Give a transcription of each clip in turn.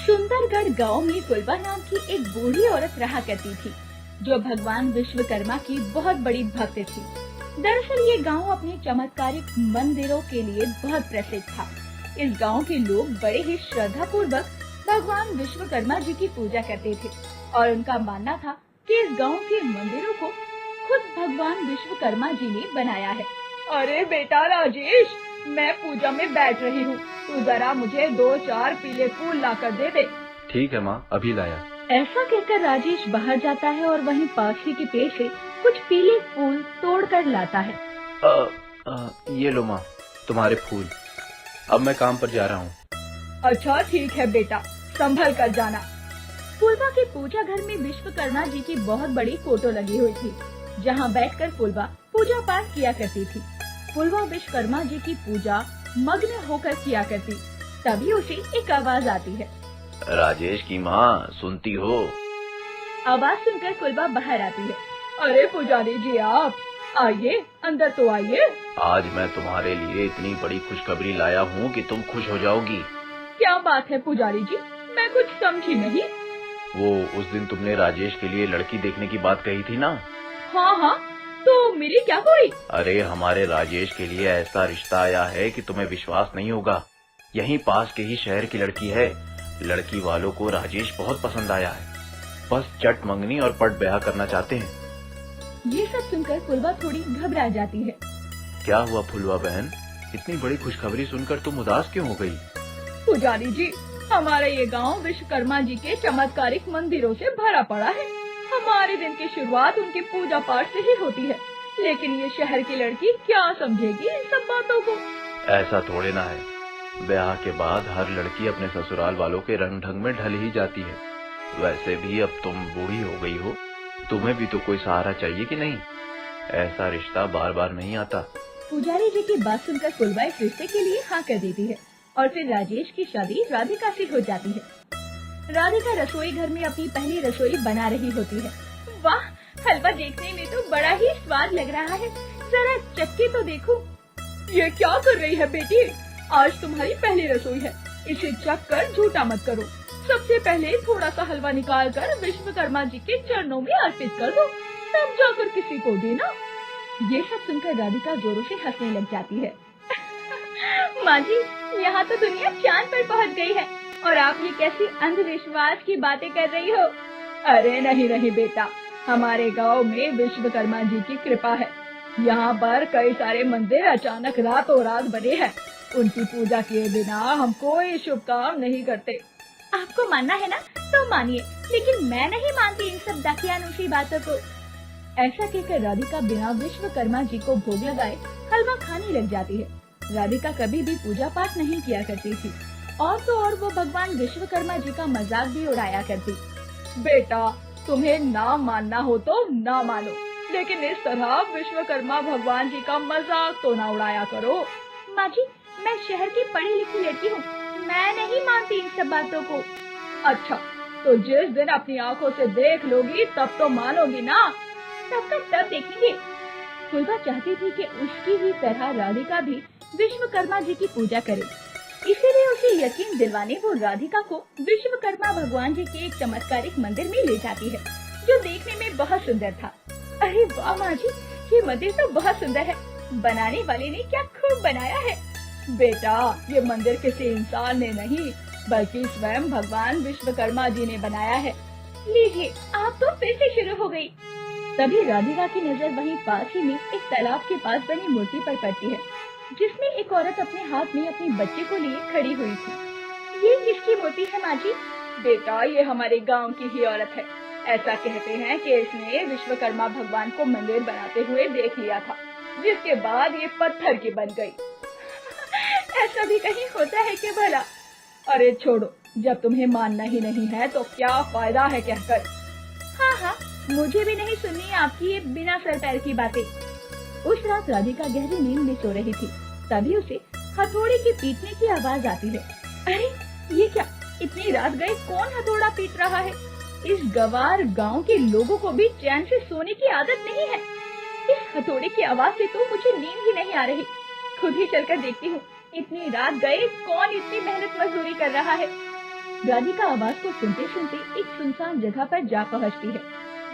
सुंदरगढ़ गांव में फुलवा नाम की एक बूढ़ी औरत रहा करती थी, जो भगवान विश्वकर्मा की बहुत बड़ी भक्त थी। दरअसल ये गांव अपने चमत्कारिक मंदिरों के लिए बहुत प्रसिद्ध था। इस गांव के लोग बड़े ही श्रद्धा पूर्वक भगवान विश्वकर्मा जी की पूजा करते थे और उनका मानना था कि इस गांव के मंदिरों को खुद भगवान विश्वकर्मा जी ने बनाया है। अरे बेटा राजेश, मैं पूजा में बैठ रही हूँ, तू जरा मुझे 2-4 पीले फूल ला कर दे दे। ठीक है माँ, अभी लाया। ऐसा कहकर राजेश बाहर जाता है और वहीं पास ही के पेड़ से कुछ पीले फूल तोड़ कर लाता है। ये लो माँ, तुम्हारे फूल। अब मैं काम पर जा रहा हूँ। अच्छा ठीक है बेटा, संभल कर जाना। फुलवा के पूजा घर में विश्वकर्मा जी की बहुत बड़ी फोटो लगी हुई थी, जहाँ बैठकर फुलवा पूजा पाठ किया करती थी। फुलवा विश्वकर्मा जी की पूजा मग्न होकर किया करती, तभी उसे एक आवाज आती है। राजेश की माँ, सुनती हो? आवाज सुनकर फुलवा बाहर आती है। अरे पुजारी जी, आप आइए, अंदर तो आइए। आज मैं तुम्हारे लिए इतनी बड़ी खुशखबरी लाया हूँ कि तुम खुश हो जाओगी। क्या बात है पुजारी जी, मैं कुछ समझी नहीं। वो उस दिन तुमने राजेश के लिए लड़की देखने की बात कही थी ना? हाँ हाँ, तो मेरी क्या हुई? अरे हमारे राजेश के लिए ऐसा रिश्ता आया है कि तुम्हें विश्वास नहीं होगा। यहीं पास के ही शहर की लड़की है। लड़की वालों को राजेश बहुत पसंद आया है, बस चट मंगनी और पट ब्याह करना चाहते हैं। ये सब सुनकर फुलवा थोड़ी घबरा जाती है। क्या हुआ फुलवा बहन, इतनी बड़ी खुशखबरी सुनकर तुम उदास क्यों हो गई? पुजारी जी, हमारा ये गांव विश्वकर्मा जी के चमत्कारिक मंदिरों से भरा पड़ा है। हमारे दिन की शुरुआत उनकी पूजा पाठ से ही होती है, लेकिन ये शहर की लड़की क्या समझेगी इन सब बातों को? ऐसा थोड़े ना है, ब्याह के बाद हर लड़की अपने ससुराल वालों के रंग ढंग में ढल ही जाती है। वैसे भी अब तुम बूढ़ी हो गई हो, तुम्हें भी तो कोई सहारा चाहिए कि नहीं? ऐसा रिश्ता बार बार नहीं आता। पुजारी जी की बात सुनकर फुलवा इस रिश्ते के लिए हाँ कर देती है और फिर राजेश की शादी राधिका से हो जाती है। राधिका रसोई घर में अपनी पहली रसोई बना रही होती है। वाह, हलवा देखने में तो बड़ा ही स्वाद लग रहा है, जरा चक्के तो देखो। ये क्या कर रही है बेटी? आज तुम्हारी पहली रसोई है, इसे चख कर झूठा मत करो। सबसे पहले थोड़ा सा हलवा निकाल कर विश्वकर्मा जी के चरणों में अर्पित कर दो, तब जाकर किसी को देना। ये सब सुनकर राधिका जोरों से हंसने लग जाती है। माँ जी, यहाँ तो दुनिया चांद पर पहुँच गई है और आप ये कैसी अंधविश्वास की बातें कर रही हो? अरे नहीं नहीं बेटा, हमारे गांव में विश्वकर्मा जी की कृपा है। यहाँ पर कई सारे मंदिर अचानक रातों रात बने हैं। उनकी पूजा किए बिना हम कोई शुभ काम नहीं करते। आपको मानना है ना तो मानिए, लेकिन मैं नहीं मानती इन सब दाकियानूशी बातों को। ऐसा कहकर राधिका बिना विश्वकर्मा जी को भोग लगाए हलवा खाने लग जाती है। राधिका कभी भी पूजा पाठ नहीं किया करती थी और तो और वो भगवान विश्वकर्मा जी का मजाक भी उड़ाया करती। बेटा, तुम्हें ना मानना हो तो ना मानो, लेकिन इस तरह विश्वकर्मा भगवान जी का मजाक तो ना उड़ाया करो। माँ जी, मैं शहर की पढ़ी लिखी लड़की हूँ, मैं नहीं मानती इन सब बातों को। अच्छा, तो जिस दिन अपनी आँखों से देख लोगी तब तो मानोगी ना? तब तक तब देखेंगे। फुलवा चाहती थी कि उसकी ही तरह राधिका भी विश्वकर्मा जी की पूजा करे, इसीलिए उसे यकीन दिलवाने वो राधिका को विश्वकर्मा भगवान जी के एक चमत्कारिक मंदिर में ले जाती है, जो देखने में बहुत सुंदर था। अरे वाह माँ जी, ये मंदिर तो बहुत सुंदर है, बनाने वाले ने क्या खूब बनाया है। बेटा, ये मंदिर किसी इंसान ने नहीं बल्कि स्वयं भगवान विश्वकर्मा जी ने बनाया है। लीजिए, आप तो फिर से शुरू हो गई। तभी राधिका की नजर वहीं पास ही में एक तालाब के पास बनी मूर्ति पर पड़ती है, जिसमें एक औरत अपने हाथ में अपने बच्चे को लिए खड़ी हुई थी। ये किसकी मूर्ति है माँ जी? बेटा, ये हमारे गांव की ही औरत है। ऐसा कहते हैं कि इसने विश्वकर्मा भगवान को मंदिर बनाते हुए देख लिया था, जिसके बाद ये पत्थर की बन गई। ऐसा भी कहीं होता है कि भला? अरे छोड़ो, जब तुम्हें मानना ही नहीं है तो क्या फायदा है कहकर। हाँ हाँ, मुझे भी नहीं सुननी आपकी ये बिना सर पैर की बातें। उस रात राधिका गहरी नींद में सो रही थी, तभी उसे हथौड़े के पीटने की आवाज आती है। अरे ये क्या, इतनी रात गए कौन हथौड़ा पीट रहा है? इस गवार गांव के लोगों को भी चैन से सोने की आदत नहीं है। इस हथौड़े की आवाज से तो मुझे नींद ही नहीं आ रही। खुद ही चलकर देखती हूँ, इतनी रात गए कौन इतनी मेहनत मजदूरी कर रहा है। राधिका आवाज को सुनते सुनते एक सुनसान जगह पर जा पहुंचती है,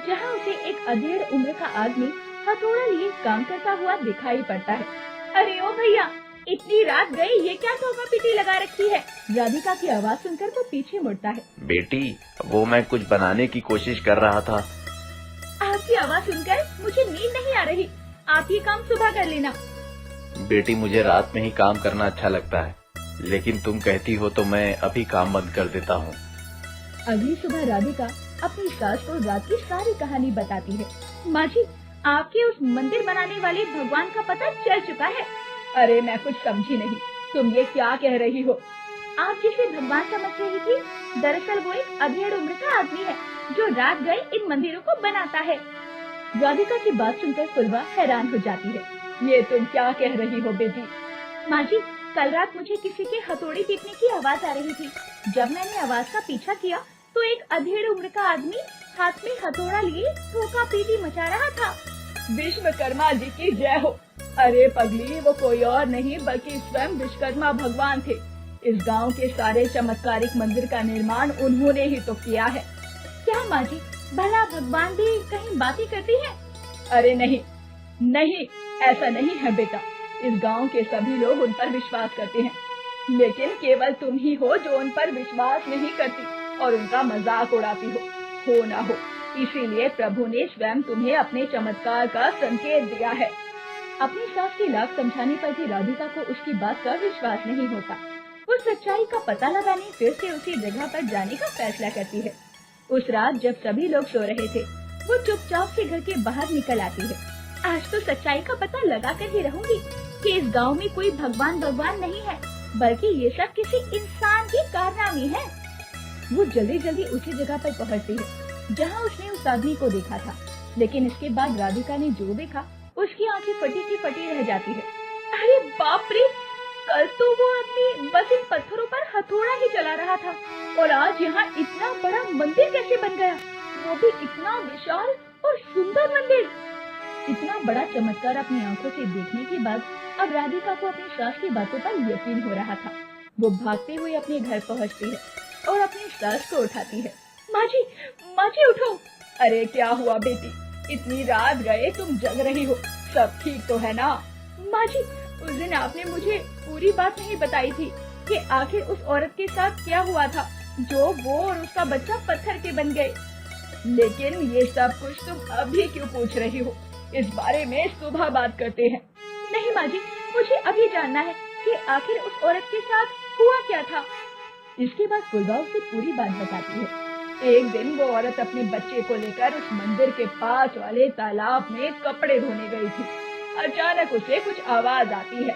जहां उसे एक अधेड़ उम्र का आदमी हथौड़ा लिए काम करता हुआ दिखाई पड़ता है। अरे ओ भैया, इतनी रात गई, ये क्या ठोका पीटी लगा रखी है? राधिका की आवाज सुनकर वो पीछे मुड़ता है। बेटी, वो मैं कुछ बनाने की कोशिश कर रहा था। आपकी आवाज सुनकर मुझे नींद नहीं आ रही, आप ये काम सुबह कर लेना। बेटी, मुझे रात में ही काम करना अच्छा लगता है, लेकिन तुम कहती हो तो मैं अभी काम बंद कर देता हूँ। अगली सुबह राधिका अपनी सास को रात की सारी कहानी बताती है। माँ जी, आपके उस मंदिर बनाने वाले भगवान का पता चल चुका है। अरे मैं कुछ समझी नहीं, तुम ये क्या कह रही हो? आप जिसे भगवान समझ रही थी, दरअसल वो एक अधेड़ उम्र का आदमी है जो रात गए इन मंदिरों को बनाता है। राधिका की बात सुनकर फुलवा हैरान हो जाती है। ये तुम क्या कह रही हो बेटी? माँ जी, कल रात मुझे किसी के हथौड़ी पीटने की आवाज आ रही थी। जब मैंने आवाज का पीछा किया तो एक अधेड़ उम्र का आदमी हाथ में हथौड़ा लिए ठोका पीटी मचा रहा था। विश्वकर्मा जी की जय हो। अरे पगली, वो कोई और नहीं बल्कि स्वयं विश्वकर्मा भगवान थे। इस गांव के सारे चमत्कारिक मंदिर का निर्माण उन्होंने ही तो किया है। क्या माँ जी, भला भगवान भी कहीं बातें करती हैं? अरे नहीं नहीं, ऐसा नहीं है बेटा। इस गांव के सभी लोग उन पर विश्वास करते हैं, लेकिन केवल तुम ही हो जो उन पर विश्वास नहीं करती और उनका मजाक उड़ाती हो ना हो। इसीलिए प्रभु ने स्वयं तुम्हें अपने चमत्कार का संकेत दिया है। अपनी सास की लाख समझाने पर भी राधिका को उसकी बात का विश्वास नहीं होता। वो सच्चाई का पता लगाने फिर से उसी जगह पर जाने का फैसला करती है। उस रात जब सभी लोग सो रहे थे, वो चुपचाप से घर के बाहर निकल आती है। आज तो सच्चाई का पता लगा कर ही रहूंगी कि इस गांव में कोई भगवान नहीं है, बल्कि ये सब किसी इंसान की कारनामी है। वो जल्दी जल्दी उसी जगह पर पहुंचती है जहां उसने उस आदमी को देखा था, लेकिन इसके बाद राधिका ने जो देखा उसकी आंखें फटी की फटी रह जाती है। अरे बाप रे, कल तो वो आदमी बस इन पत्थरों पर हथौड़ा ही चला रहा था और आज यहाँ इतना बड़ा मंदिर कैसे बन गया, वो भी इतना विशाल और सुंदर मंदिर। इतना बड़ा चमत्कार अपनी आंखों से देखने के बाद अब राधिका को अपनी सास की बातों पर यकीन हो रहा था। वो भागते हुए अपने घर पहुंचती है और अपनी सास को उठाती है। माँ जी उठो। अरे क्या हुआ बेटी, इतनी रात गए तुम जग रही हो, सब ठीक तो है ना? माँ जी, उस दिन आपने मुझे पूरी बात नहीं बताई थी कि आखिर उस औरत के साथ क्या हुआ था जो वो और उसका बच्चा पत्थर के बन गए। लेकिन ये सब कुछ तुम अभी क्यों पूछ रही हो? इस बारे में सुबह बात करते हैं। नहीं माँ जी, मुझे अभी जानना है कि आखिर उस औरत के साथ हुआ क्या था। इसके बाद फुलवा उसे पूरी बात बताती है। एक दिन वो औरत अपने बच्चे को लेकर उस मंदिर के पास वाले तालाब में कपड़े धोने गई थी। अचानक उसे कुछ आवाज आती है।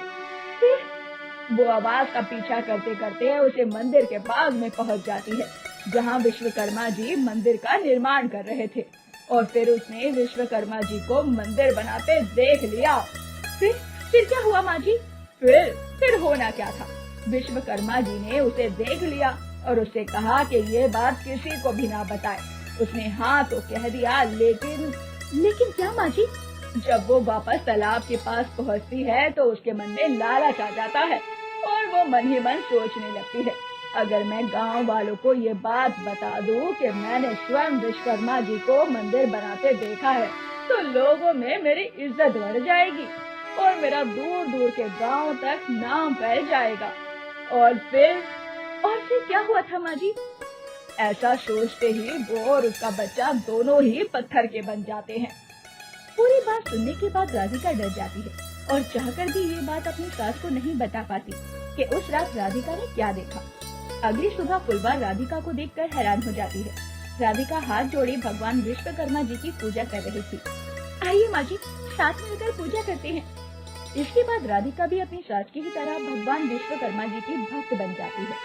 फिर वो आवाज का पीछा करते करते उसे मंदिर के पास में पहुंच जाती है, जहां विश्वकर्मा जी मंदिर का निर्माण कर रहे थे। और फिर उसने विश्वकर्मा जी को मंदिर बनाते देख लिया। फिर क्या हुआ माँ जी? फिर होना क्या था, विश्वकर्मा जी ने उसे देख लिया और उससे कहा कि ये बात किसी को भी ना बताए। उसने हाँ तो कह दिया, लेकिन क्या माँ जी? जब वो वापस तालाब के पास पहुँचती है तो उसके मन में लालच आ जाता है और वो मन ही मन सोचने लगती है, अगर मैं गांव वालों को ये बात बता दूं कि मैंने स्वयं विश्वकर्मा जी को मंदिर बनाते देखा है तो लोगों में मेरी इज्जत बढ़ जाएगी और मेरा दूर दूर के गांव तक नाम फैल जाएगा। और फिर क्या हुआ था माँ जी? ऐसा सोचते ही वो और उसका बच्चा दोनों ही पत्थर के बन जाते हैं। पूरी बात सुनने के बाद राधिका डर जाती है और चाहकर भी ये बात अपनी सास को नहीं बता पाती कि उस रात राधिका ने क्या देखा। अगली सुबह फुलवा राधिका को देखकर हैरान हो जाती है। राधिका हाथ जोड़े भगवान विश्वकर्मा जी की पूजा कर रही थी। आइए माँ जी, साथ मिलकर पूजा करते हैं। इसके बाद राधिका भी अपनी सास की ही तरह भगवान विश्वकर्मा जी की भक्त बन जाती है।